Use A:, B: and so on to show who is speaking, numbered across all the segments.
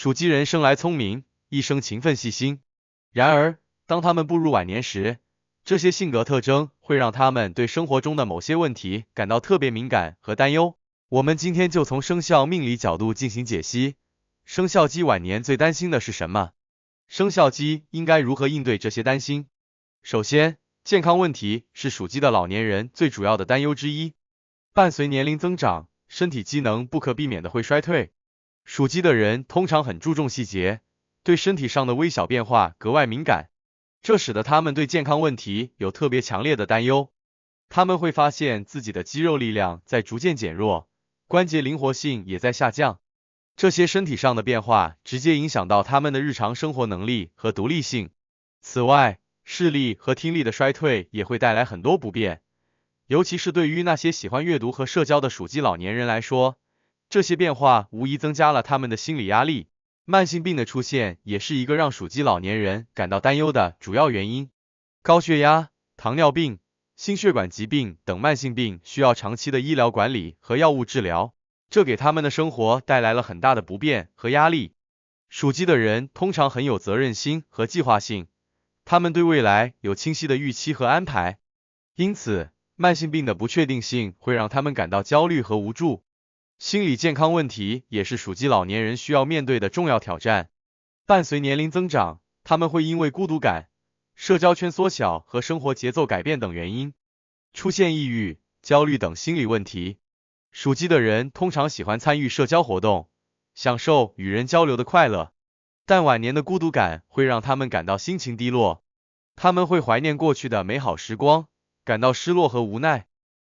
A: 属鸡人生来聪明，一生勤奋细心。然而，当他们步入晚年时，这些性格特征会让他们对生活中的某些问题感到特别敏感和担忧。我们今天就从生肖命理角度进行解析。生肖鸡晚年最担心的是什么？生肖鸡应该如何应对这些担心？首先，健康问题是属鸡的老年人最主要的担忧之一。伴随年龄增长，身体机能不可避免的会衰退。属鸡的人通常很注重细节，对身体上的微小变化格外敏感，这使得他们对健康问题有特别强烈的担忧。他们会发现自己的肌肉力量在逐渐减弱，关节灵活性也在下降。这些身体上的变化直接影响到他们的日常生活能力和独立性。此外，视力和听力的衰退也会带来很多不便，尤其是对于那些喜欢阅读和社交的属鸡老年人来说，这些变化无疑增加了他们的心理压力。慢性病的出现也是一个让属鸡老年人感到担忧的主要原因。高血压、糖尿病、心血管疾病等慢性病需要长期的医疗管理和药物治疗，这给他们的生活带来了很大的不便和压力。属鸡的人通常很有责任心和计划性，他们对未来有清晰的预期和安排，因此，慢性病的不确定性会让他们感到焦虑和无助。心理健康问题也是属鸡老年人需要面对的重要挑战。伴随年龄增长，他们会因为孤独感、社交圈缩小和生活节奏改变等原因，出现抑郁、焦虑等心理问题。属鸡的人通常喜欢参与社交活动，享受与人交流的快乐，但晚年的孤独感会让他们感到心情低落。他们会怀念过去的美好时光，感到失落和无奈。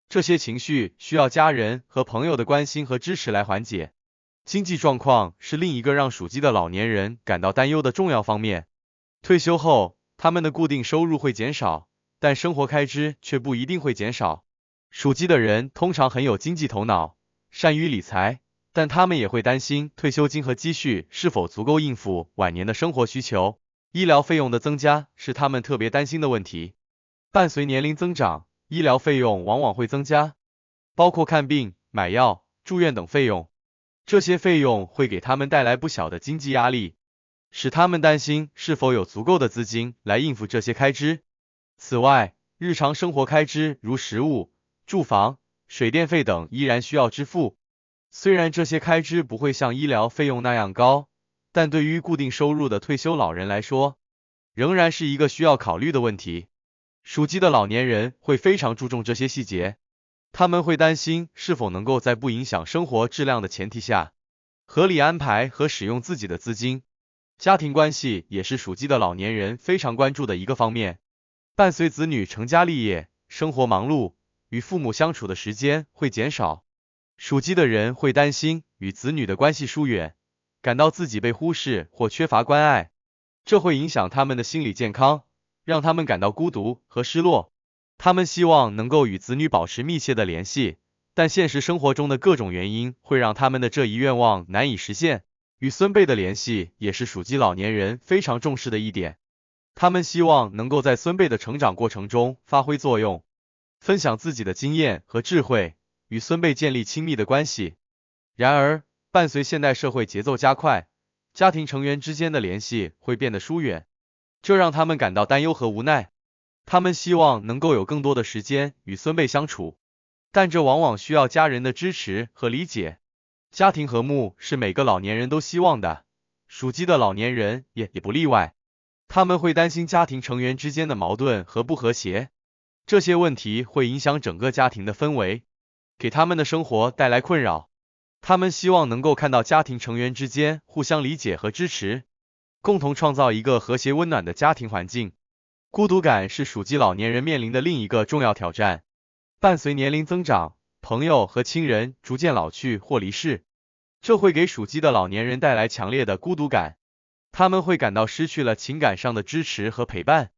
A: 这些情绪需要家人和朋友的关心和支持来缓解。经济状况是另一个让属鸡的老年人感到担忧的重要方面。退休后，他们的固定收入会减少，但生活开支却不一定会减少。属鸡的人通常很有经济头脑，善于理财，但他们也会担心退休金和积蓄是否足够应付晚年的生活需求。医疗费用的增加是他们特别担心的问题。伴随年龄增长，医疗费用往往会增加，包括看病、买药、住院等费用。这些费用会给他们带来不小的经济压力，使他们担心是否有足够的资金来应付这些开支。此外，日常生活开支如食物、住房、水电费等依然需要支付。虽然这些开支不会像医疗费用那样高，但对于固定收入的退休老人来说，仍然是一个需要考虑的问题。属鸡的老年人会非常注重这些细节，他们会担心是否能够在不影响生活质量的前提下，合理安排和使用自己的资金。家庭关系也是属鸡的老年人非常关注的一个方面。伴随子女成家立业，生活忙碌，与父母相处的时间会减少。属鸡的人会担心与子女的关系疏远，感到自己被忽视或缺乏关爱，这会影响他们的心理健康，让他们感到孤独和失落。他们希望能够与子女保持密切的联系，但现实生活中的各种原因会让他们的这一愿望难以实现。与孙辈的联系也是属鸡老年人非常重视的一点，他们希望能够在孙辈的成长过程中发挥作用，分享自己的经验和智慧，与孙辈建立亲密的关系。然而，伴随现代社会节奏加快，家庭成员之间的联系会变得疏远，这让他们感到担忧和无奈。他们希望能够有更多的时间与孙辈相处，但这往往需要家人的支持和理解。家庭和睦是每个老年人都希望的，属鸡的老年人也不例外。他们会担心家庭成员之间的矛盾和不和谐，这些问题会影响整个家庭的氛围，给他们的生活带来困扰。他们希望能够看到家庭成员之间互相理解和支持，共同创造一个和谐温暖的家庭环境。孤独感是属鸡老年人面临的另一个重要挑战。伴随年龄增长，朋友和亲人逐渐老去或离世，这会给属鸡的老年人带来强烈的孤独感。他们会感到失去了情感上的支持和陪伴，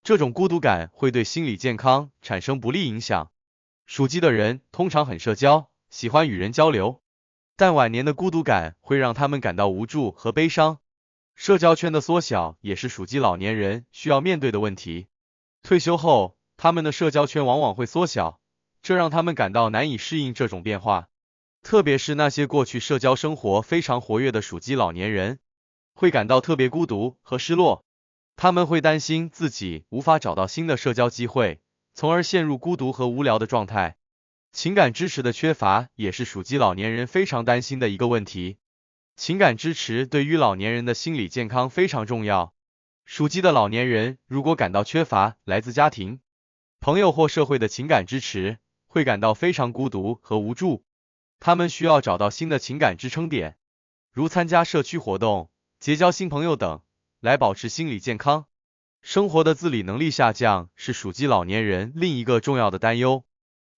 A: 这种孤独感会对心理健康产生不利影响。属鸡的人通常很社交，喜欢与人交流，但晚年的孤独感会让他们感到无助和悲伤。社交圈的缩小也是属鸡老年人需要面对的问题。退休后，他们的社交圈往往会缩小，这让他们感到难以适应这种变化。特别是那些过去社交生活非常活跃的属鸡老年人，会感到特别孤独和失落。他们会担心自己无法找到新的社交机会，从而陷入孤独和无聊的状态。情感支持的缺乏也是属鸡老年人非常担心的一个问题。情感支持对于老年人的心理健康非常重要。属鸡的老年人如果感到缺乏来自家庭、朋友或社会的情感支持，会感到非常孤独和无助。他们需要找到新的情感支撑点，如参加社区活动、结交新朋友等，来保持心理健康。生活的自理能力下降是属鸡老年人另一个重要的担忧。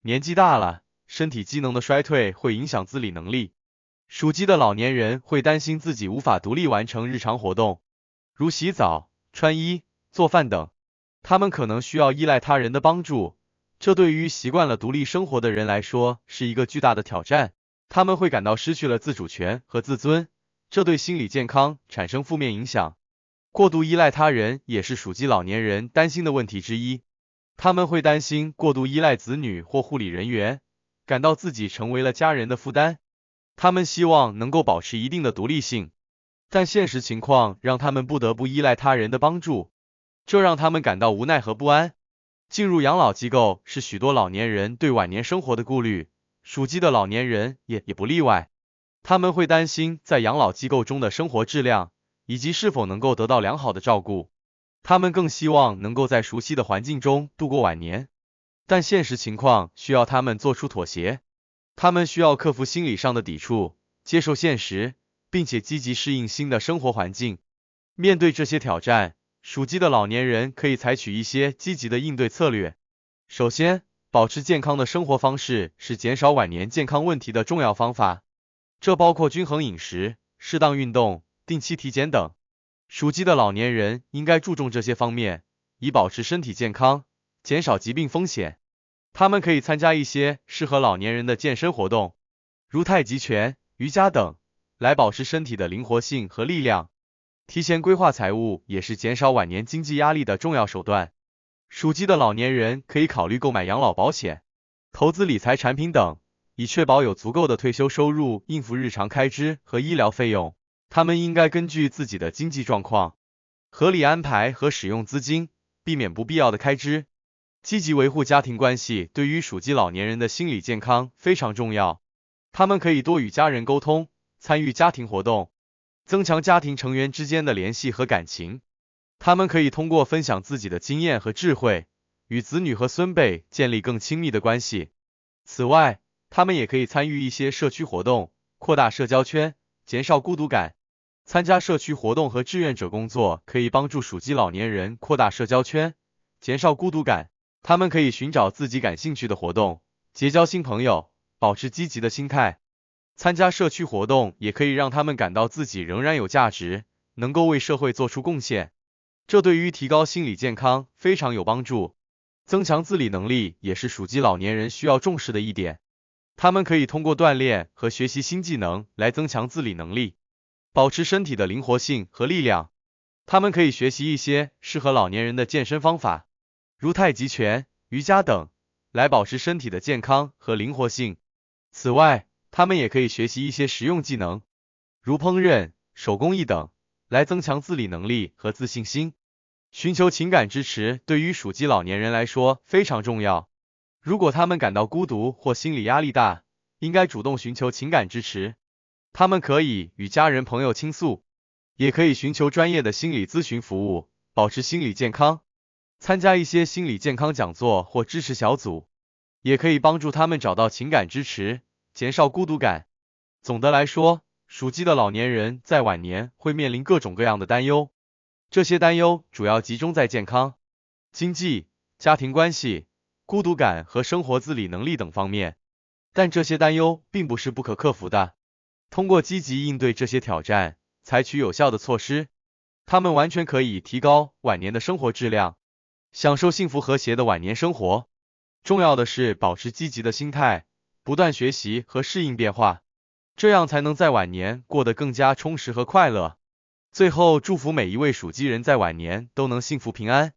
A: 年纪大了，身体机能的衰退会影响自理能力。属鸡的老年人会担心自己无法独立完成日常活动，如洗澡、穿衣、做饭等。他们可能需要依赖他人的帮助，这对于习惯了独立生活的人来说是一个巨大的挑战。他们会感到失去了自主权和自尊，这对心理健康产生负面影响。过度依赖他人也是属鸡老年人担心的问题之一。他们会担心过度依赖子女或护理人员，感到自己成为了家人的负担。他们希望能够保持一定的独立性，但现实情况让他们不得不依赖他人的帮助，这让他们感到无奈和不安。进入养老机构是许多老年人对晚年生活的顾虑，属鸡的老年人也不例外。他们会担心在养老机构中的生活质量，以及是否能够得到良好的照顾。他们更希望能够在熟悉的环境中度过晚年，但现实情况需要他们做出妥协。他们需要克服心理上的抵触，接受现实，并且积极适应新的生活环境。面对这些挑战，属鸡的老年人可以采取一些积极的应对策略。首先，保持健康的生活方式是减少晚年健康问题的重要方法，这包括均衡饮食、适当运动、定期体检等。属鸡的老年人应该注重这些方面，以保持身体健康，减少疾病风险。他们可以参加一些适合老年人的健身活动，如太极拳、瑜伽等，来保持身体的灵活性和力量。提前规划财务也是减少晚年经济压力的重要手段。属鸡的老年人可以考虑购买养老保险、投资理财产品等，以确保有足够的退休收入应付日常开支和医疗费用。他们应该根据自己的经济状况，合理安排和使用资金，避免不必要的开支。积极维护家庭关系对于属鸡老年人的心理健康非常重要。他们可以多与家人沟通，参与家庭活动，增强家庭成员之间的联系和感情。他们可以通过分享自己的经验和智慧，与子女和孙辈建立更亲密的关系。此外，他们也可以参与一些社区活动，扩大社交圈，减少孤独感。参加社区活动和志愿者工作可以帮助属鸡老年人扩大社交圈，减少孤独感。他们可以寻找自己感兴趣的活动，结交新朋友，保持积极的心态。参加社区活动也可以让他们感到自己仍然有价值，能够为社会做出贡献。这对于提高心理健康非常有帮助。增强自理能力也是属鸡老年人需要重视的一点。他们可以通过锻炼和学习新技能来增强自理能力，保持身体的灵活性和力量。他们可以学习一些适合老年人的健身方法，如太极拳、瑜伽等，来保持身体的健康和灵活性。此外，他们也可以学习一些实用技能，如烹饪、手工艺等，来增强自理能力和自信心。寻求情感支持对于属鸡老年人来说非常重要。如果他们感到孤独或心理压力大，应该主动寻求情感支持。他们可以与家人朋友倾诉，也可以寻求专业的心理咨询服务，保持心理健康。参加一些心理健康讲座或支持小组，也可以帮助他们找到情感支持，减少孤独感。总的来说，属鸡的老年人在晚年会面临各种各样的担忧，这些担忧主要集中在健康、经济、家庭关系、孤独感和生活自理能力等方面。但这些担忧并不是不可克服的。通过积极应对这些挑战，采取有效的措施，他们完全可以提高晚年的生活质量，享受幸福和谐的晚年生活。重要的是保持积极的心态，不断学习和适应变化，这样才能在晚年过得更加充实和快乐。最后，祝福每一位属鸡人在晚年都能幸福平安。